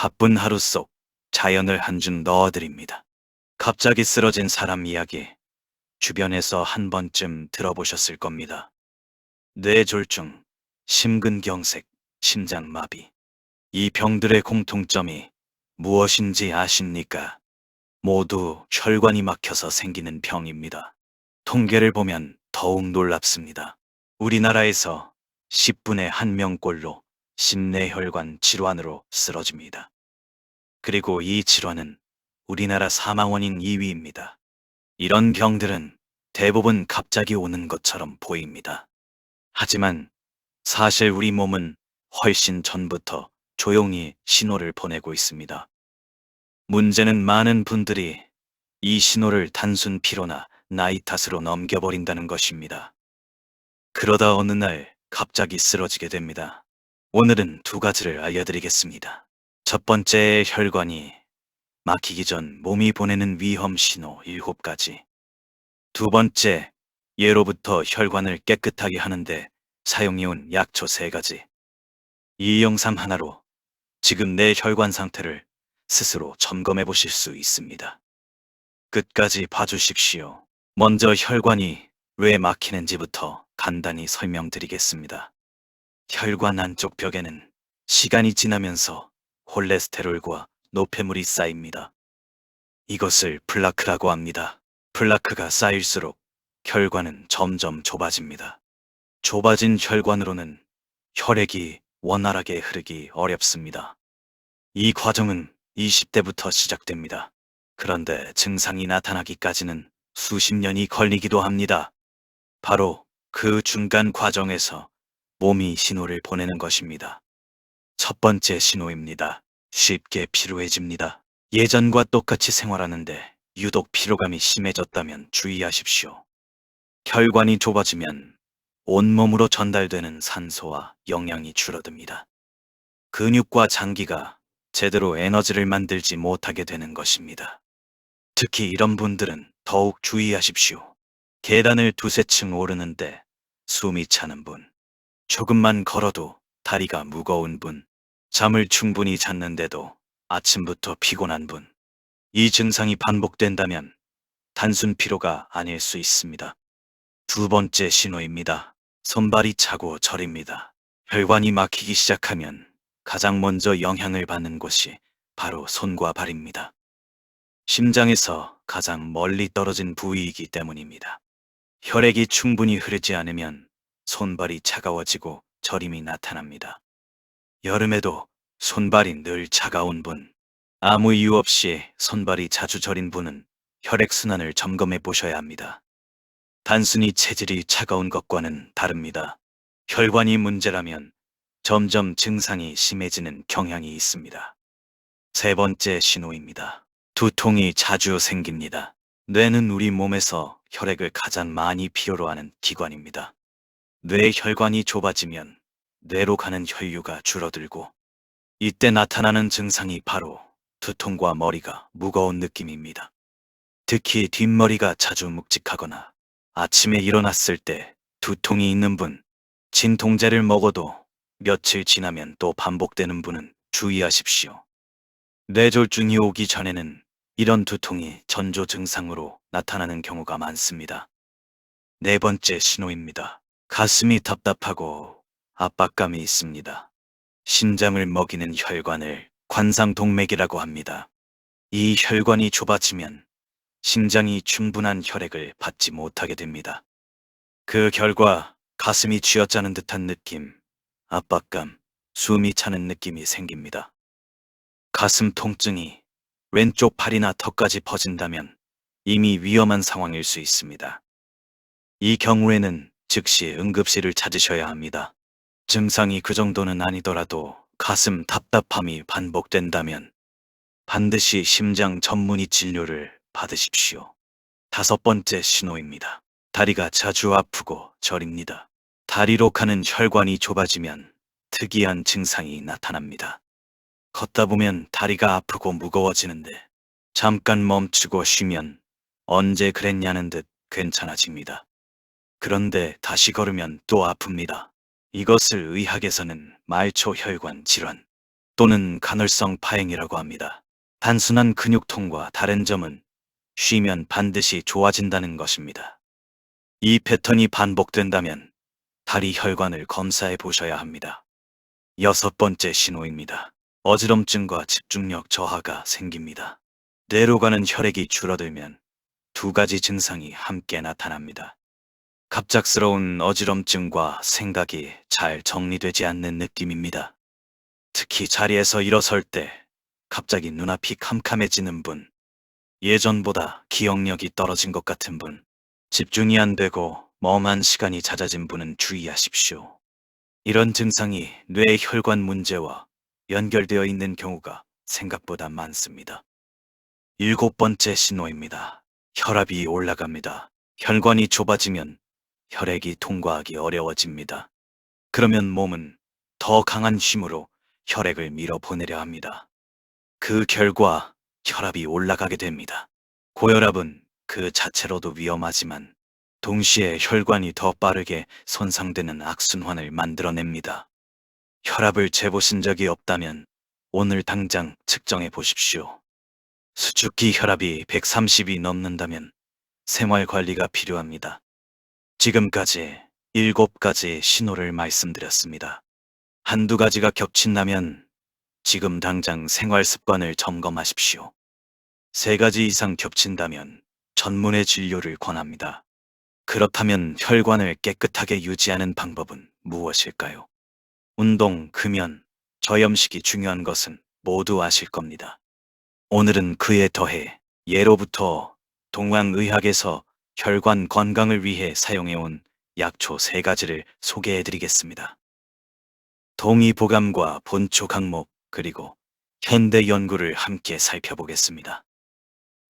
바쁜 하루 속 자연을 한 줌 넣어드립니다. 갑자기 쓰러진 사람 이야기, 주변에서 한 번쯤 들어보셨을 겁니다. 뇌졸중, 심근경색, 심장마비. 이 병들의 공통점이 무엇인지 아십니까? 모두 혈관이 막혀서 생기는 병입니다. 통계를 보면 더욱 놀랍습니다. 우리나라에서 10분에 1명꼴로 심뇌혈관 질환으로 쓰러집니다. 그리고 이 질환은 우리나라 사망원인 2위입니다. 이런 병들은 대부분 갑자기 오는 것처럼 보입니다. 하지만 사실 우리 몸은 훨씬 전부터 조용히 신호를 보내고 있습니다. 문제는 많은 분들이 이 신호를 단순 피로나 나이 탓으로 넘겨버린다는 것입니다. 그러다 어느 날 갑자기 쓰러지게 됩니다. 오늘은 두 가지를 알려드리겠습니다. 첫 번째, 혈관이 막히기 전 몸이 보내는 위험 신호 7가지. 두 번째, 예로부터 혈관을 깨끗하게 하는데 사용해온 약초 3가지. 이 영상 하나로 지금 내 혈관 상태를 스스로 점검해 보실 수 있습니다. 끝까지 봐주십시오. 먼저 혈관이 왜 막히는지부터 간단히 설명드리겠습니다. 혈관 안쪽 벽에는 시간이 지나면서 콜레스테롤과 노폐물이 쌓입니다. 이것을 플라크라고 합니다. 플라크가 쌓일수록 혈관은 점점 좁아집니다. 좁아진 혈관으로는 혈액이 원활하게 흐르기 어렵습니다. 이 과정은 20대부터 시작됩니다. 그런데 증상이 나타나기까지는 수십 년이 걸리기도 합니다. 바로 그 중간 과정에서 몸이 신호를 보내는 것입니다. 첫 번째 신호입니다. 쉽게 피로해집니다. 예전과 똑같이 생활하는데 유독 피로감이 심해졌다면 주의하십시오. 혈관이 좁아지면 온몸으로 전달되는 산소와 영양이 줄어듭니다. 근육과 장기가 제대로 에너지를 만들지 못하게 되는 것입니다. 특히 이런 분들은 더욱 주의하십시오. 계단을 두세 층 오르는데 숨이 차는 분, 조금만 걸어도 다리가 무거운 분, 잠을 충분히 잤는데도 아침부터 피곤한 분. 이 증상이 반복된다면 단순 피로가 아닐 수 있습니다. 두 번째 신호입니다. 손발이 차고 저립니다. 혈관이 막히기 시작하면 가장 먼저 영향을 받는 곳이 바로 손과 발입니다. 심장에서 가장 멀리 떨어진 부위이기 때문입니다. 혈액이 충분히 흐르지 않으면 손발이 차가워지고 저림이 나타납니다. 여름에도 손발이 늘 차가운 분, 아무 이유 없이 손발이 자주 저린 분은 혈액순환을 점검해 보셔야 합니다. 단순히 체질이 차가운 것과는 다릅니다. 혈관이 문제라면 점점 증상이 심해지는 경향이 있습니다. 세 번째 신호입니다. 두통이 자주 생깁니다. 뇌는 우리 몸에서 혈액을 가장 많이 필요로 하는 기관입니다. 뇌 혈관이 좁아지면 뇌로 가는 혈류가 줄어들고 이때 나타나는 증상이 바로 두통과 머리가 무거운 느낌입니다. 특히 뒷머리가 자주 묵직하거나 아침에 일어났을 때 두통이 있는 분, 진통제를 먹어도 며칠 지나면 또 반복되는 분은 주의하십시오. 뇌졸중이 오기 전에는 이런 두통이 전조 증상으로 나타나는 경우가 많습니다. 네 번째 신호입니다. 가슴이 답답하고 압박감이 있습니다. 심장을 먹이는 혈관을 관상동맥이라고 합니다. 이 혈관이 좁아지면 심장이 충분한 혈액을 받지 못하게 됩니다. 그 결과 가슴이 쥐어짜는 듯한 느낌, 압박감, 숨이 차는 느낌이 생깁니다. 가슴 통증이 왼쪽 팔이나 턱까지 퍼진다면 이미 위험한 상황일 수 있습니다. 이 경우에는 즉시 응급실을 찾으셔야 합니다. 증상이 그 정도는 아니더라도 가슴 답답함이 반복된다면 반드시 심장 전문의 진료를 받으십시오. 다섯 번째 신호입니다. 다리가 자주 아프고 저립니다. 다리로 가는 혈관이 좁아지면 특이한 증상이 나타납니다. 걷다 보면 다리가 아프고 무거워지는데 잠깐 멈추고 쉬면 언제 그랬냐는 듯 괜찮아집니다. 그런데 다시 걸으면 또 아픕니다. 이것을 의학에서는 말초혈관 질환 또는 간헐성 파행이라고 합니다. 단순한 근육통과 다른 점은 쉬면 반드시 좋아진다는 것입니다. 이 패턴이 반복된다면 다리 혈관을 검사해 보셔야 합니다. 여섯 번째 신호입니다. 어지럼증과 집중력 저하가 생깁니다. 뇌로 가는 혈액이 줄어들면 두 가지 증상이 함께 나타납니다. 갑작스러운 어지럼증과 생각이 잘 정리되지 않는 느낌입니다. 특히 자리에서 일어설 때 갑자기 눈앞이 캄캄해지는 분, 예전보다 기억력이 떨어진 것 같은 분, 집중이 안 되고 멍한 시간이 잦아진 분은 주의하십시오. 이런 증상이 뇌 혈관 문제와 연결되어 있는 경우가 생각보다 많습니다. 일곱 번째 신호입니다. 혈압이 올라갑니다. 혈관이 좁아지면 혈액이 통과하기 어려워집니다. 그러면 몸은 더 강한 힘으로 혈액을 밀어보내려 합니다. 그 결과 혈압이 올라가게 됩니다. 고혈압은 그 자체로도 위험하지만 동시에 혈관이 더 빠르게 손상되는 악순환을 만들어냅니다. 혈압을 재보신 적이 없다면 오늘 당장 측정해 보십시오. 수축기 혈압이 130이 넘는다면 생활 관리가 필요합니다. 지금까지 7가지 신호를 말씀드렸습니다. 한두 가지가 겹친다면 지금 당장 생활 습관을 점검하십시오. 3가지 이상 겹친다면 전문의 진료를 권합니다. 그렇다면 혈관을 깨끗하게 유지하는 방법은 무엇일까요? 운동, 금연, 저염식이 중요한 것은 모두 아실 겁니다. 오늘은 그에 더해 예로부터 동양의학에서 혈관 건강을 위해 사용해온 약초 3가지를 소개해드리겠습니다. 동의보감과 본초 강목 그리고 현대 연구를 함께 살펴보겠습니다.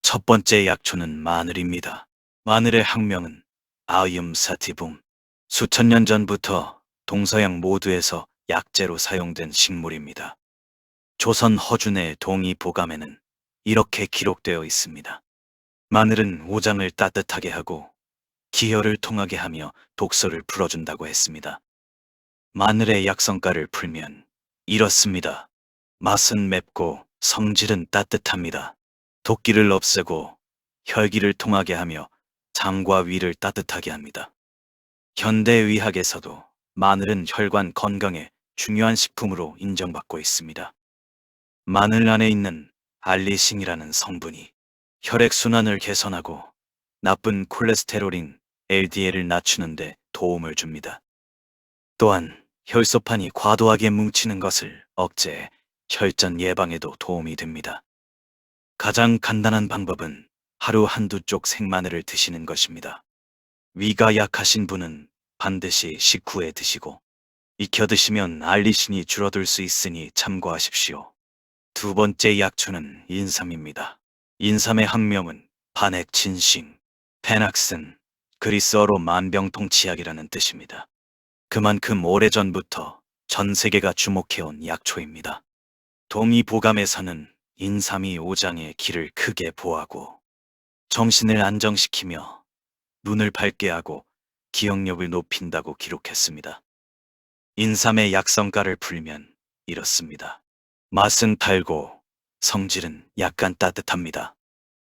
첫 번째 약초는 마늘입니다. 마늘의 학명은 아이움 사티붐. 수천 년 전부터 동서양 모두에서 약재로 사용된 식물입니다. 조선 허준의 동의보감에는 이렇게 기록되어 있습니다. 마늘은 오장을 따뜻하게 하고 기혈을 통하게 하며 독소를 풀어준다고 했습니다. 마늘의 약성가를 풀면 이렇습니다. 맛은 맵고 성질은 따뜻합니다. 독기를 없애고 혈기를 통하게 하며 장과 위를 따뜻하게 합니다. 현대의학에서도 마늘은 혈관 건강에 중요한 식품으로 인정받고 있습니다. 마늘 안에 있는 알리신이라는 성분이 혈액순환을 개선하고 나쁜 콜레스테롤인 LDL을 낮추는 데 도움을 줍니다. 또한 혈소판이 과도하게 뭉치는 것을 억제해 혈전 예방에도 도움이 됩니다. 가장 간단한 방법은 하루 한두 쪽 생마늘을 드시는 것입니다. 위가 약하신 분은 반드시 식후에 드시고 익혀 드시면 알리신이 줄어들 수 있으니 참고하십시오. 두 번째 약초는 인삼입니다. 인삼의 학명은 반액진싱, 페낙슨, 그리스어로 만병통치약이라는 뜻입니다. 그만큼 오래전부터 전 세계가 주목해온 약초입니다. 동의보감에서는 인삼이 오장의 길을 크게 보하고 정신을 안정시키며 눈을 밝게 하고 기억력을 높인다고 기록했습니다. 인삼의 약성가를 풀면 이렇습니다. 맛은 달고 성질은 약간 따뜻합니다.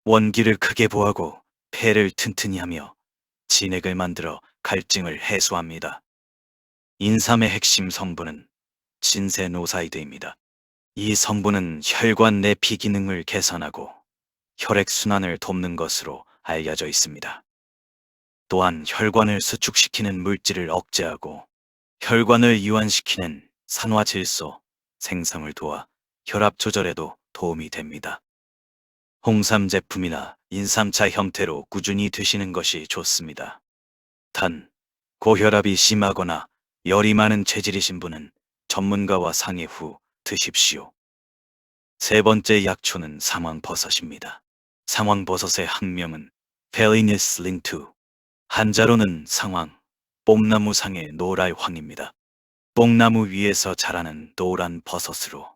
원기를 크게 보하고 폐를 튼튼히 하며 진액을 만들어 갈증을 해소합니다. 인삼의 핵심 성분은 진세노사이드입니다. 이 성분은 혈관 내피 기능을 개선하고 혈액순환을 돕는 것으로 알려져 있습니다. 또한 혈관을 수축시키는 물질을 억제하고 혈관을 이완시키는 산화질소 생성을 도와 혈압 조절에도 도움이 됩니다. 홍삼 제품이나 인삼차 형태로 꾸준히 드시는 것이 좋습니다. 단, 고혈압이 심하거나 열이 많은 체질이신 분은 전문가와 상의 후 드십시오. 세 번째 약초는 상황버섯입니다. 상황버섯의 학명은 펠리니스 린투, 한자로는 상황, 뽕나무상의 노랄황입니다. 뽕나무 위에서 자라는 노란 버섯으로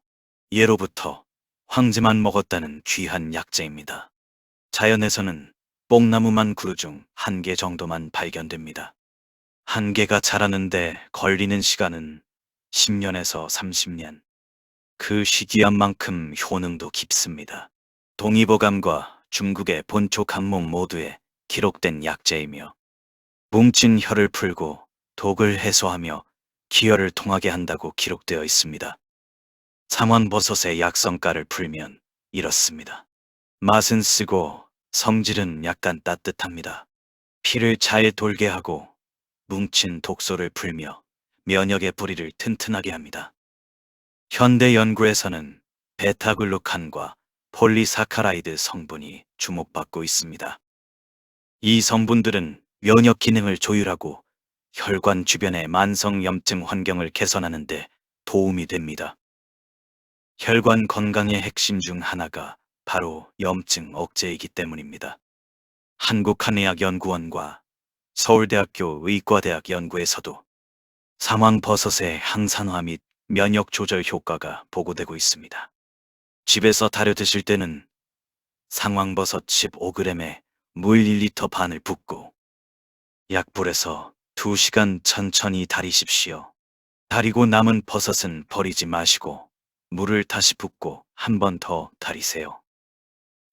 예로부터 황제만 먹었다는 귀한 약재입니다. 자연에서는 뽕나무만 그루 중 1개 정도만 발견됩니다. 1개가 자라는데 걸리는 시간은 10년에서 30년. 그 시기한 만큼 효능도 깊습니다. 동의보감과 중국의 본초 강목 모두에 기록된 약재이며 뭉친 혀를 풀고 독을 해소하며 기혈을 통하게 한다고 기록되어 있습니다. 삼원버섯의 약성가를 풀면 이렇습니다. 맛은 쓰고 성질은 약간 따뜻합니다. 피를 잘 돌게 하고 뭉친 독소를 풀며 면역의 뿌리를 튼튼하게 합니다. 현대 연구에서는 베타글루칸과 폴리사카라이드 성분이 주목받고 있습니다. 이 성분들은 면역 기능을 조율하고 혈관 주변의 만성 염증 환경을 개선하는 데 도움이 됩니다. 혈관 건강의 핵심 중 하나가 바로 염증 억제이기 때문입니다. 한국한의학연구원과 서울대학교 의과대학 연구에서도 상황버섯의 항산화 및 면역 조절 효과가 보고되고 있습니다. 집에서 달여 드실 때는 상황버섯 15g에 물 1리터 반을 붓고 약불에서 2시간 천천히 달이십시오. 달이고 남은 버섯은 버리지 마시고 물을 다시 붓고 한 번 더 달이세요.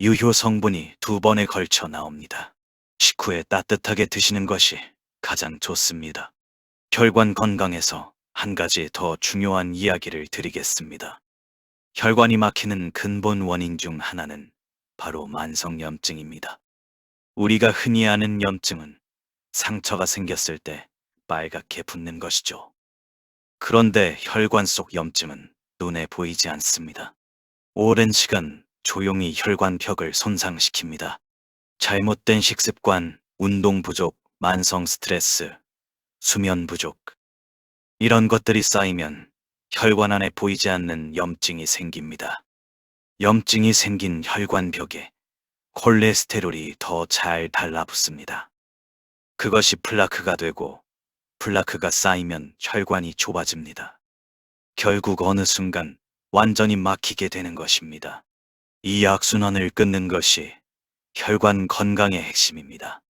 유효 성분이 2번에 걸쳐 나옵니다. 식후에 따뜻하게 드시는 것이 가장 좋습니다. 혈관 건강에서 한 가지 더 중요한 이야기를 드리겠습니다. 혈관이 막히는 근본 원인 중 하나는 바로 만성염증입니다. 우리가 흔히 아는 염증은 상처가 생겼을 때 빨갛게 붓는 것이죠. 그런데 혈관 속 염증은 눈에 보이지 않습니다. 오랜 시간 조용히 혈관벽을 손상시킵니다. 잘못된 식습관, 운동 부족, 만성 스트레스, 수면 부족. 이런 것들이 쌓이면 혈관 안에 보이지 않는 염증이 생깁니다. 염증이 생긴 혈관벽에 콜레스테롤이 더 잘 달라붙습니다. 그것이 플라크가 되고 플라크가 쌓이면 혈관이 좁아집니다. 결국 어느 순간 완전히 막히게 되는 것입니다. 이 악순환을 끊는 것이 혈관 건강의 핵심입니다.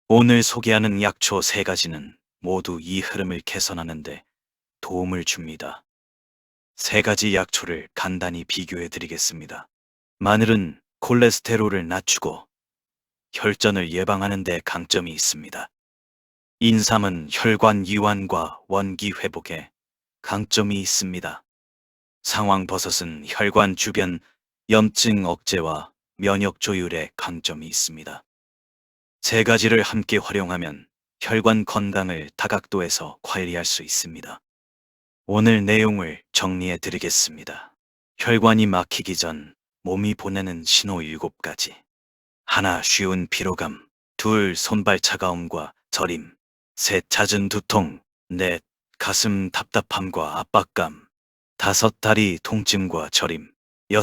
오늘 소개하는 약초 3가지는 모두 이 흐름을 개선하는 데 도움을 줍니다. 3가지 약초를 간단히 비교해 드리겠습니다. 마늘은 콜레스테롤을 낮추고 혈전을 예방하는 데 강점이 있습니다. 인삼은 혈관 이완과 원기 회복에 강점이 있습니다. 상황버섯은 혈관 주변 염증 억제와 면역 조율에 강점이 있습니다. 3가지를 함께 활용하면 혈관 건강을 다각도에서 관리할 수 있습니다. 오늘 내용을 정리해 드리겠습니다. 혈관이 막히기 전 몸이 보내는 신호 7가지. 1. 쉬운 피로감. 2. 손발 차가움과 저림. 3. 잦은 두통. 4. 가슴 답답함과 압박감. 5. 다리 통증과 저림. 6.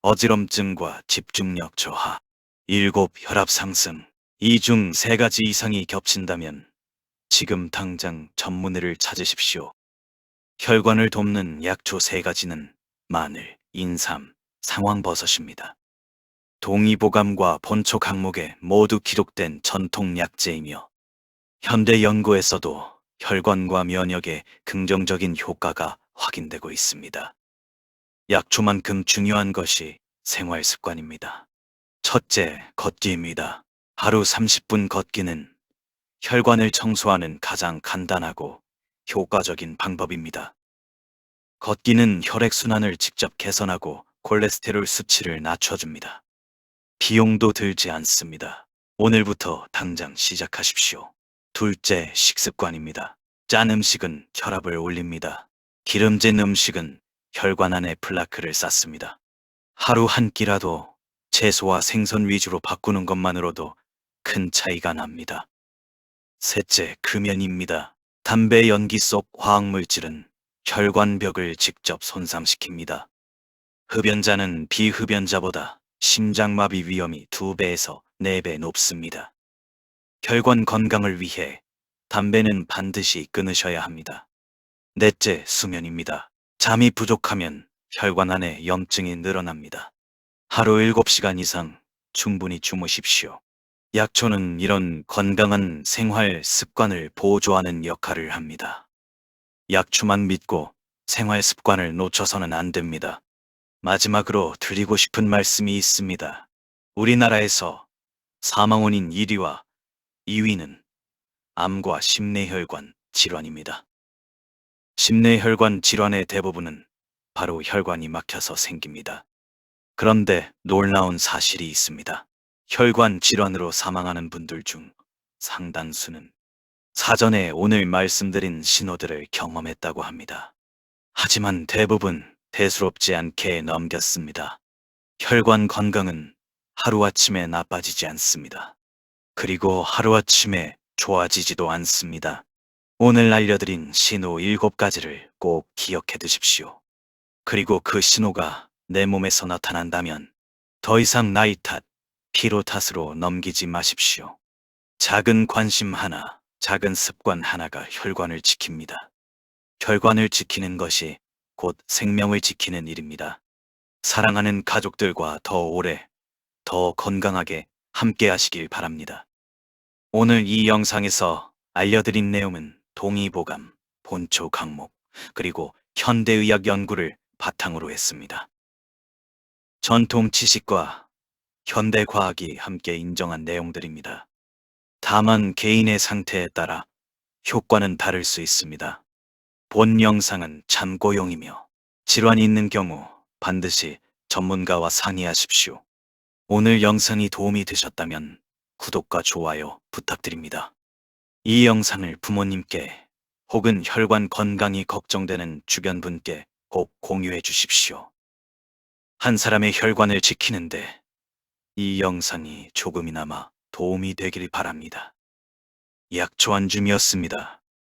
어지럼증과 집중력 저하. 7. 혈압 상승. 이 중 3가지 이상이 겹친다면 지금 당장 전문의를 찾으십시오. 혈관을 돕는 약초 3가지는 마늘, 인삼, 상황버섯입니다. 동의보감과 본초 강목에 모두 기록된 전통 약재이며 현대 연구에서도 혈관과 면역에 긍정적인 효과가 확인되고 있습니다. 약초만큼 중요한 것이 생활 습관입니다. 첫째, 걷기입니다. 하루 30분 걷기는 혈관을 청소하는 가장 간단하고 효과적인 방법입니다. 걷기는 혈액순환을 직접 개선하고 콜레스테롤 수치를 낮춰줍니다. 비용도 들지 않습니다. 오늘부터 당장 시작하십시오. 둘째, 식습관입니다. 짠 음식은 혈압을 올립니다. 기름진 음식은 혈관 안에 플라크를 쌓습니다. 하루 한 끼라도 채소와 생선 위주로 바꾸는 것만으로도 큰 차이가 납니다. 셋째, 금연입니다. 담배 연기 속 화학물질은 혈관벽을 직접 손상시킵니다. 흡연자는 비흡연자보다 심장마비 위험이 2배에서 4배 높습니다. 혈관 건강을 위해 담배는 반드시 끊으셔야 합니다. 넷째, 수면입니다. 잠이 부족하면 혈관 안에 염증이 늘어납니다. 하루 7시간 이상 충분히 주무십시오. 약초는 이런 건강한 생활 습관을 보조하는 역할을 합니다. 약초만 믿고 생활 습관을 놓쳐서는 안 됩니다. 마지막으로 드리고 싶은 말씀이 있습니다. 우리나라에서 사망 원인 1위와 2위는 암과 심내혈관 질환입니다. 심내혈관 질환의 대부분은 바로 혈관이 막혀서 생깁니다. 그런데 놀라운 사실이 있습니다. 혈관 질환으로 사망하는 분들 중 상당수는 사전에 오늘 말씀드린 신호들을 경험했다고 합니다. 하지만 대부분 대수롭지 않게 넘겼습니다. 혈관 건강은 하루아침에 나빠지지 않습니다. 그리고 하루아침에 좋아지지도 않습니다. 오늘 알려드린 신호 7가지를 꼭 기억해 두십시오. 그리고 그 신호가 내 몸에서 나타난다면 더 이상 나이 탓, 피로 탓으로 넘기지 마십시오. 작은 관심 하나, 작은 습관 하나가 혈관을 지킵니다. 혈관을 지키는 것이 곧 생명을 지키는 일입니다. 사랑하는 가족들과 더 오래, 더 건강하게 함께 하시길 바랍니다. 오늘 이 영상에서 알려드린 내용은 동의보감, 본초 강목, 그리고 현대의학 연구를 바탕으로 했습니다. 전통 지식과 현대 과학이 함께 인정한 내용들입니다. 다만 개인의 상태에 따라 효과는 다를 수 있습니다. 본 영상은 참고용이며 질환이 있는 경우 반드시 전문가와 상의하십시오. 오늘 영상이 도움이 되셨다면 구독과 좋아요 부탁드립니다. 이 영상을 부모님께 혹은 혈관 건강이 걱정되는 주변 분께 꼭 공유해 주십시오. 한 사람의 혈관을 지키는데 이 영상이 조금이나마 도움이 되길 바랍니다. 약초안줌이었습니다.